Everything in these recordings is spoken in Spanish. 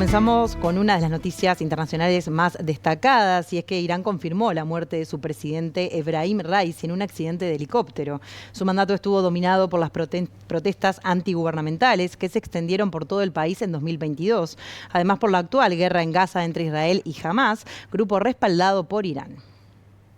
Comenzamos con una de las noticias internacionales más destacadas, y es que Irán confirmó la muerte de su presidente Ebrahim Raisi en un accidente de helicóptero. Su mandato estuvo dominado por las protestas antigubernamentales que se extendieron por todo el país en 2022, además por la actual guerra en Gaza entre Israel y Hamás, grupo respaldado por Irán.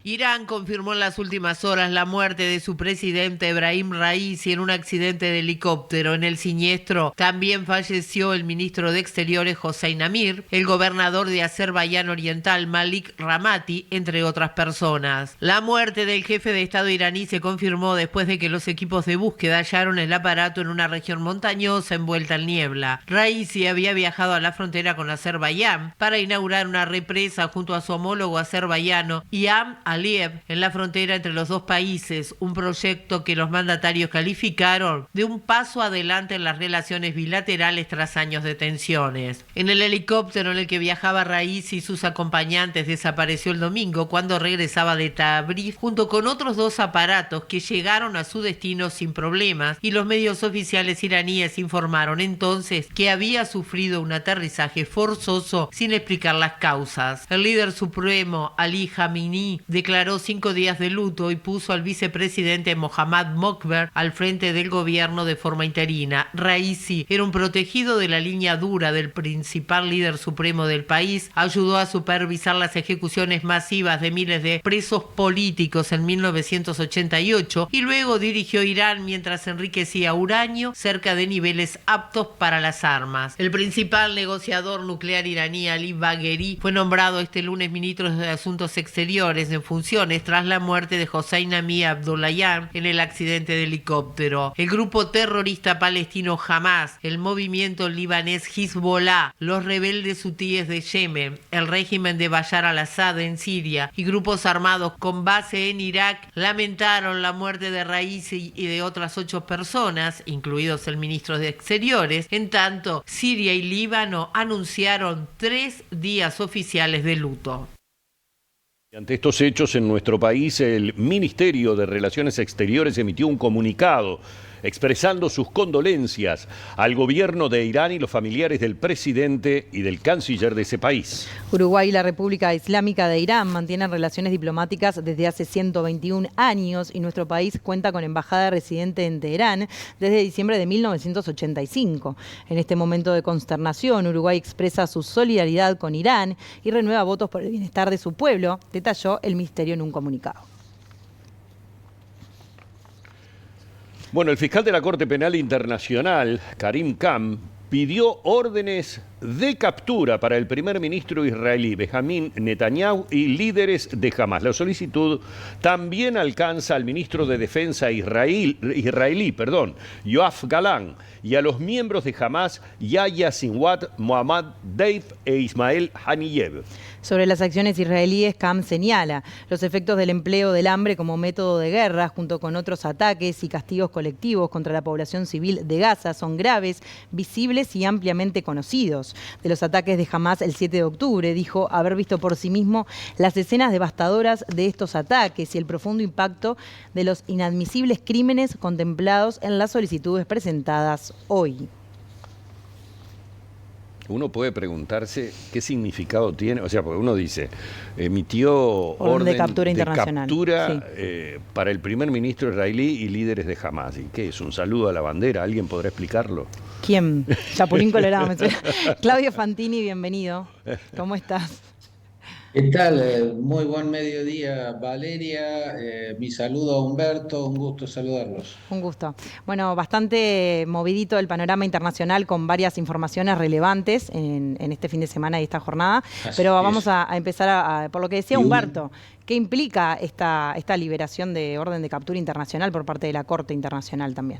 Irán confirmó en las últimas horas la muerte de su presidente Ebrahim Raisi en un accidente de helicóptero. En el siniestro también falleció el ministro de Exteriores Hossein Amir, el gobernador de Azerbaiyán Oriental Malik Ramati, entre otras personas. La muerte del jefe de Estado iraní se confirmó después de que los equipos de búsqueda hallaron el aparato en una región montañosa envuelta en niebla. Raisi había viajado a la frontera con Azerbaiyán para inaugurar una represa junto a su homólogo azerbaiyano Ilham Aliyev en la frontera entre los dos países, un proyecto que los mandatarios calificaron de un paso adelante en las relaciones bilaterales tras años de tensiones. En el helicóptero en el que viajaba Raisi y sus acompañantes desapareció el domingo cuando regresaba de Tabriz junto con otros dos aparatos que llegaron a su destino sin problemas, y los medios oficiales iraníes informaron entonces que había sufrido un aterrizaje forzoso sin explicar las causas. El líder supremo Ali Khamenei declaró 5 días de luto y puso al vicepresidente Mohammad Mokber al frente del gobierno de forma interina. Raisi era un protegido de la línea dura del principal líder supremo del país, ayudó a supervisar las ejecuciones masivas de miles de presos políticos en 1988 y luego dirigió Irán mientras enriquecía uranio cerca de niveles aptos para las armas. El principal negociador nuclear iraní Ali Bagheri fue nombrado este lunes ministro de Asuntos Exteriores en funciones tras la muerte de Hossein Amir Abdollahian en el accidente de helicóptero. El grupo terrorista palestino Hamás, el movimiento libanés Hezbollah, los rebeldes hutíes de Yemen, el régimen de Bashar al-Assad en Siria y grupos armados con base en Irak lamentaron la muerte de Raisi y de otras 8 personas, incluidos el ministro de Exteriores. En tanto, Siria y Líbano anunciaron 3 días oficiales de luto. Ante estos hechos en nuestro país, el Ministerio de Relaciones Exteriores emitió un comunicado expresando sus condolencias al gobierno de Irán y los familiares del presidente y del canciller de ese país. Uruguay y la República Islámica de Irán mantienen relaciones diplomáticas desde hace 121 años y nuestro país cuenta con embajada residente en Teherán desde diciembre de 1985. En este momento de consternación, Uruguay expresa su solidaridad con Irán y renueva votos por el bienestar de su pueblo, detalló el ministerio en un comunicado. Bueno, el fiscal de la Corte Penal Internacional, Karim Khan, pidió órdenes de captura para el primer ministro israelí Benjamín Netanyahu y líderes de Hamás. La solicitud también alcanza al ministro de Defensa israelí, Yoav Galán, y a los miembros de Hamás, Yahya Sinwar, Mohammad Deif e Ismael Haniyev. Sobre las acciones israelíes, Khan señala los efectos del empleo del hambre como método de guerra, junto con otros ataques y castigos colectivos contra la población civil de Gaza, son graves, visibles y ampliamente conocidos. De los ataques de Hamás el 7 de octubre, dijo haber visto por sí mismo las escenas devastadoras de estos ataques y el profundo impacto de los inadmisibles crímenes contemplados en las solicitudes presentadas hoy. Uno puede preguntarse qué significado tiene, o sea, porque uno dice, emitió orden de captura internacional, para el primer ministro israelí y líderes de Hamás. ¿Y qué es? ¿Un saludo a la bandera? ¿Alguien podrá explicarlo? ¿Quién? Chapulín Colorado. Claudio Fantini, bienvenido. ¿Cómo estás? ¿Qué tal? Muy buen mediodía, Valeria. Mi saludo a Humberto, un gusto saludarlos. Un gusto. Bueno, bastante movidito el panorama internacional con varias informaciones relevantes en este fin de semana y esta jornada. Pero vamos a empezar por lo que decía Humberto. ¿Qué implica esta liberación de orden de captura internacional por parte de la Corte Internacional también?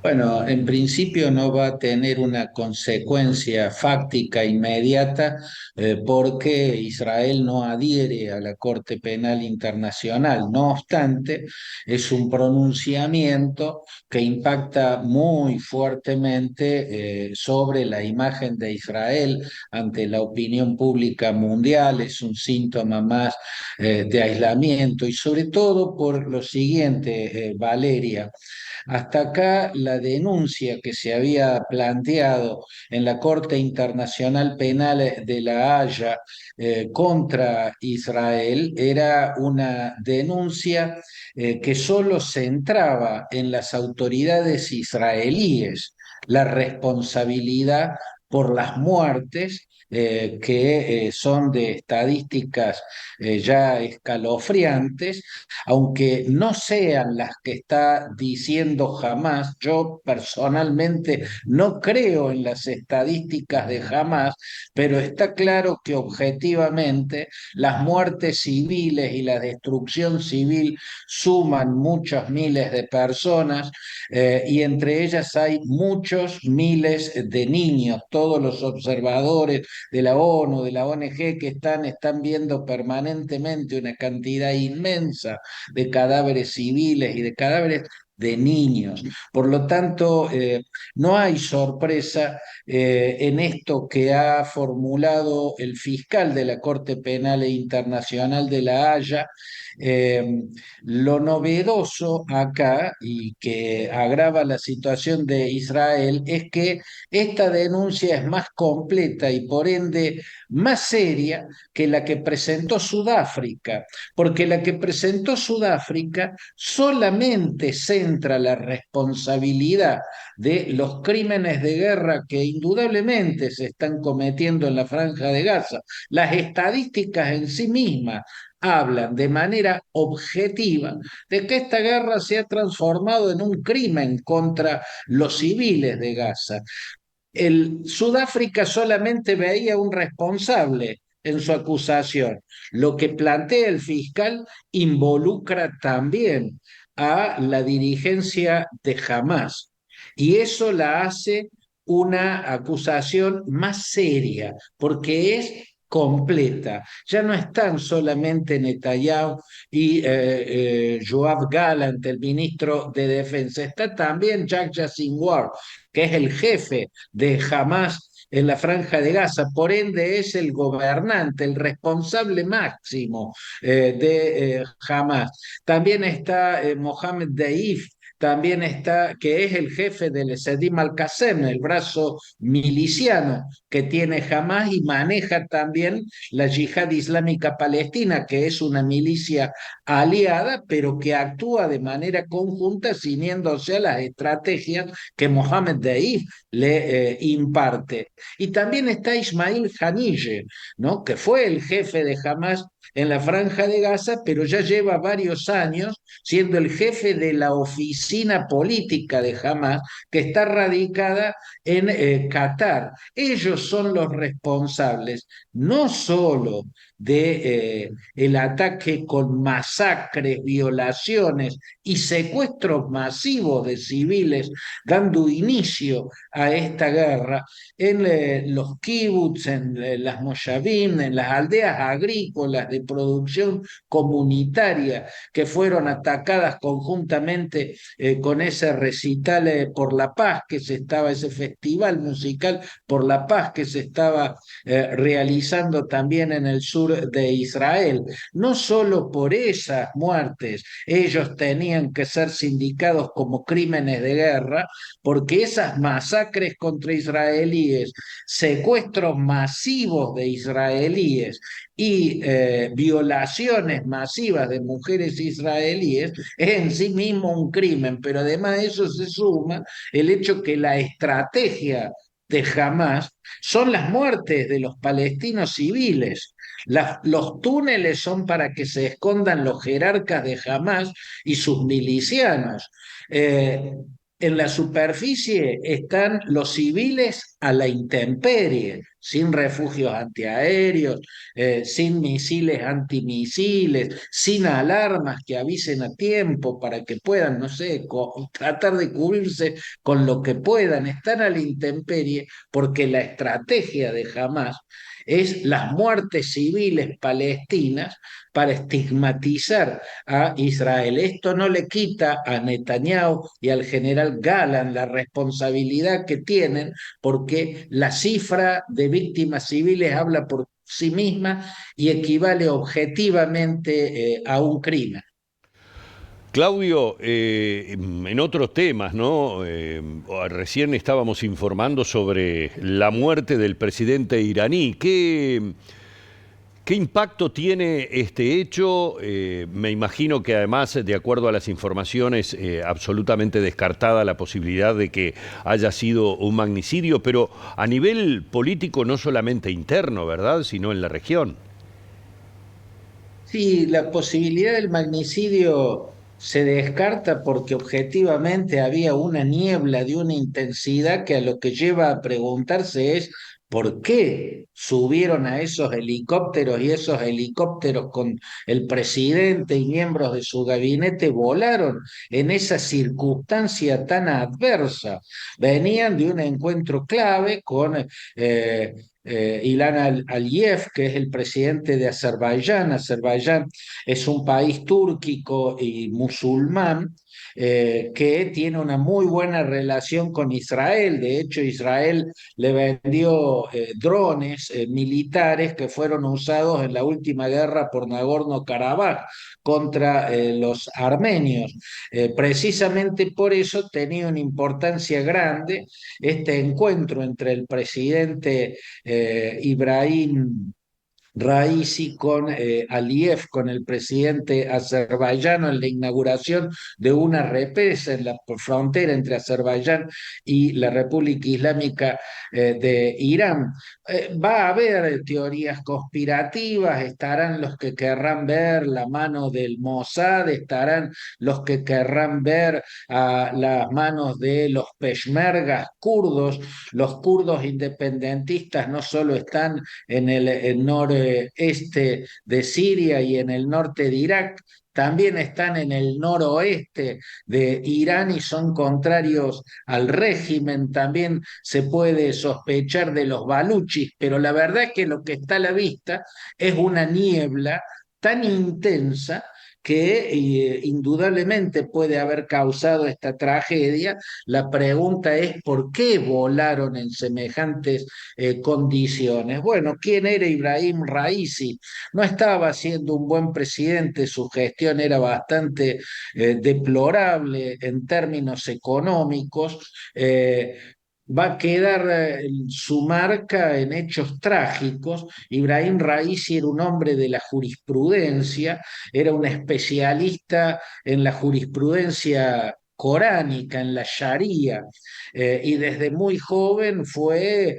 Bueno, en principio no va a tener una consecuencia fáctica inmediata porque Israel no adhiere a la Corte Penal Internacional. No obstante, es un pronunciamiento que impacta muy fuertemente sobre la imagen de Israel ante la opinión pública mundial. Es un síntoma más de aislamiento y sobre todo por lo siguiente, Valeria. Hasta acá la la denuncia que se había planteado en la Corte Internacional Penal de La Haya contra Israel era una denuncia que solo centraba en las autoridades israelíes la responsabilidad por las muertes que son de estadísticas ya escalofriantes, aunque no sean las que está diciendo Hamás. Yo personalmente no creo en las estadísticas de Hamás, pero está claro que objetivamente las muertes civiles y la destrucción civil suman muchos miles de personas y entre ellas hay muchos miles de niños. Todos los observadores de la ONU, de la ONG que están viendo permanentemente una cantidad inmensa de cadáveres civiles y de cadáveres de niños. Por lo tanto, no hay sorpresa en esto que ha formulado el fiscal de la Corte Penal Internacional de La Haya. Eh, lo novedoso acá y que agrava la situación de Israel es que esta denuncia es más completa y por ende más seria que la que presentó Sudáfrica, porque la que presentó Sudáfrica solamente centra la responsabilidad de los crímenes de guerra que indudablemente se están cometiendo en la Franja de Gaza. Las estadísticas en sí mismas hablan de manera objetiva de que esta guerra se ha transformado en un crimen contra los civiles de Gaza. El Sudáfrica solamente veía un responsable en su acusación. Lo que plantea el fiscal involucra también a la dirigencia de Hamás y eso la hace una acusación más seria porque es completa. Ya no están solamente Netanyahu y Yoav Gallant, el ministro de Defensa, está también Yahya Sinwar, que es el jefe de Hamás en la Franja de Gaza, por ende es el gobernante, el responsable máximo de Hamás. También está Mohamed Deif, también está, que es el jefe del Sedim al-Qassem, el brazo miliciano que tiene Hamás y maneja también la Yihad Islámica Palestina, que es una milicia aliada, pero que actúa de manera conjunta, ciñéndose a las estrategias que Mohamed Deif le imparte. Y también está Ismail Haniyeh, ¿no? Que fue el jefe de Hamás en la Franja de Gaza, pero ya lleva varios años siendo el jefe de la oficina política de Hamás, que está radicada en Qatar. Ellos son los responsables no solo de el ataque con masacres, violaciones y secuestros masivos de civiles, dando inicio a esta guerra en los kibbutz, en las moshavim, en las aldeas agrícolas de producción comunitaria que fueron atacadas conjuntamente con ese recital por la paz que se estaba, ese festival musical por la paz que se estaba realizando también en el sur de Israel. No solo por esas muertes ellos tenían que ser sindicados como crímenes de guerra, porque esas masacres contra israelíes, secuestros masivos de israelíes y violaciones masivas de mujeres israelíes es en sí mismo un crimen, pero además de eso se suma el hecho que la estrategia de Hamás son las muertes de los palestinos civiles. Los túneles son para que se escondan los jerarcas de Hamás y sus milicianos. En la superficie están los civiles a la intemperie, sin refugios antiaéreos, sin misiles antimisiles, sin alarmas que avisen a tiempo para que puedan, no sé, tratar de cubrirse con lo que puedan. Están a la intemperie porque la estrategia de Hamás es las muertes civiles palestinas para estigmatizar a Israel. Esto no le quita a Netanyahu y al general Galán la responsabilidad que tienen, porque la cifra de víctimas civiles habla por sí misma y equivale objetivamente a un crimen. Claudio, en otros temas, ¿no? Recién estábamos informando sobre la muerte del presidente iraní. ¿Qué impacto tiene este hecho? Me imagino que además, de acuerdo a las informaciones, absolutamente descartada la posibilidad de que haya sido un magnicidio, pero a nivel político no solamente interno, ¿verdad?, sino en la región. Sí, la posibilidad del magnicidio se descarta porque objetivamente había una niebla de una intensidad que a lo que lleva a preguntarse es ¿por qué subieron a esos helicópteros y esos helicópteros con el presidente y miembros de su gabinete volaron en esa circunstancia tan adversa? Venían de un encuentro clave con Ilham Aliyev, que es el presidente de Azerbaiyán. Azerbaiyán es un país túrquico y musulmán que tiene una muy buena relación con Israel. De hecho, Israel le vendió drones militares que fueron usados en la última guerra por Nagorno-Karabaj contra los armenios. Precisamente por eso tenía una importancia grande este encuentro entre el presidente Ibrahim Raisi con Aliyev, con el presidente azerbaiyano, en la inauguración de una represa en la frontera entre Azerbaiyán y la República Islámica de Irán. Va a haber teorías conspirativas, estarán los que querrán ver la mano del Mossad, estarán los que querrán ver a las manos de los peshmergas kurdos. Los kurdos independentistas no solo están en el noreste de Siria y en el norte de Irak, también están en el noroeste de Irán y son contrarios al régimen. También se puede sospechar de los baluchis, pero la verdad es que lo que está a la vista es una niebla tan intensa que indudablemente puede haber causado esta tragedia. La pregunta es ¿por qué volaron en semejantes condiciones? Bueno, ¿quién era Ibrahim Raisi? No estaba siendo un buen presidente, su gestión era bastante deplorable en términos económicos. Va a quedar su marca en hechos trágicos. Ibrahim Raisi era un hombre de la jurisprudencia, era un especialista en la jurisprudencia coránica, en la Sharia, y desde muy joven fue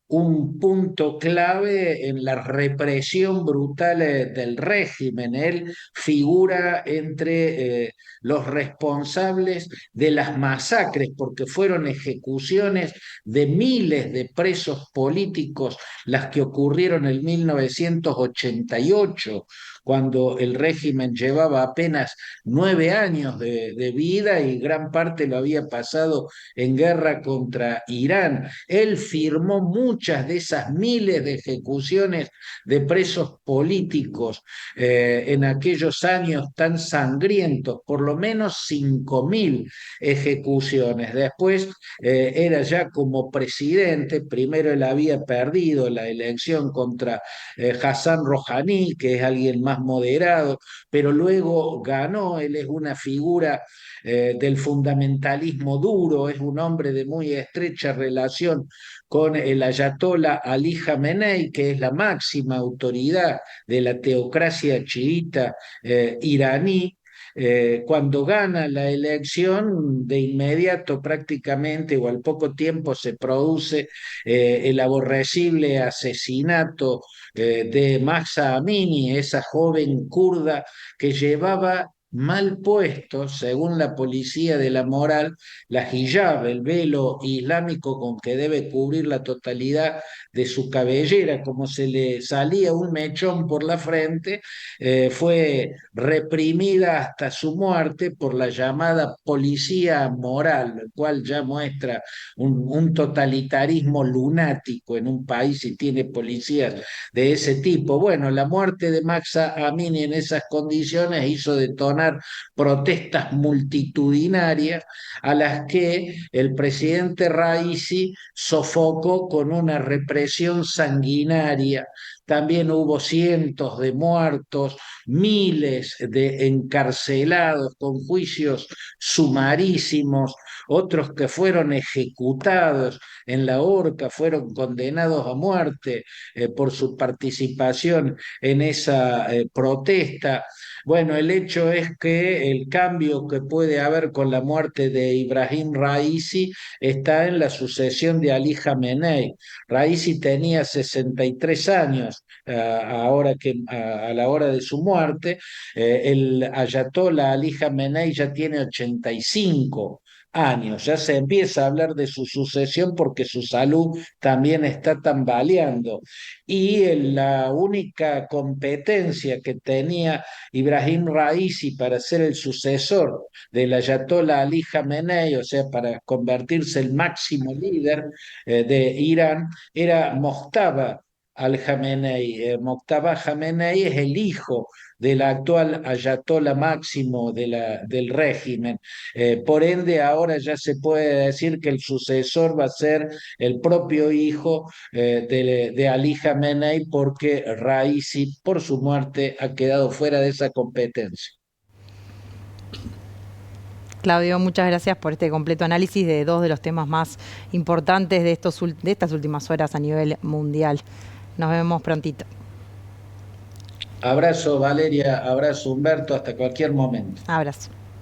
un punto clave en la represión brutal del régimen. Él figura entre los responsables de las masacres, porque fueron ejecuciones de miles de presos políticos las que ocurrieron en 1988, cuando el régimen llevaba apenas 9 años de vida y gran parte lo había pasado en guerra contra Irán. Él firmó muchas de esas miles de ejecuciones de presos políticos en aquellos años tan sangrientos, por lo menos 5.000 ejecuciones. Después era ya como presidente, primero él había perdido la elección contra Hassan Rouhani, que es alguien más moderado, pero luego ganó. Él es una figura del fundamentalismo duro, es un hombre de muy estrecha relación con el ayatollah Ali Khamenei, que es la máxima autoridad de la teocracia chiita iraní. Cuando gana la elección, de inmediato prácticamente o al poco tiempo se produce el aborrecible asesinato de Mahsa Amini, esa joven kurda que llevaba mal puesto, según la policía de la moral, la hijab, el velo islámico con que debe cubrir la totalidad de su cabellera, como se le salía un mechón por la frente. Fue reprimida hasta su muerte por la llamada policía moral, lo cual ya muestra un totalitarismo lunático en un país y tiene policías de ese tipo. Bueno, la muerte de Mahsa Amini en esas condiciones hizo detonar protestas multitudinarias a las que el presidente Raisi sofocó con una represión sanguinaria también hubo cientos de muertos, miles de encarcelados con juicios sumarísimos, otros que fueron ejecutados en la horca, fueron condenados a muerte por su participación en esa protesta. Bueno, el hecho es que el cambio que puede haber con la muerte de Ibrahim Raisi está en la sucesión de Ali Khamenei. Raisi tenía 63 años a la hora de su muerte. El ayatollah Ali Khamenei ya tiene 85 años. Ya se empieza a hablar de su sucesión porque su salud también está tambaleando. Y la única competencia que tenía Ibrahim Raisi para ser el sucesor del ayatollah Ali Khamenei, o sea, para convertirse el máximo líder de Irán, era Mojtaba al-Jamenei. Mojtaba Jamenei es el hijo del actual ayatollah máximo del régimen. Por ende, ahora ya se puede decir que el sucesor va a ser el propio hijo de Ali Khamenei, porque Raisi, por su muerte, ha quedado fuera de esa competencia. Claudio, muchas gracias por este completo análisis de dos de los temas más importantes de estas últimas horas a nivel mundial. Nos vemos prontito. Abrazo, Valeria, abrazo, Humberto, hasta cualquier momento. Abrazo.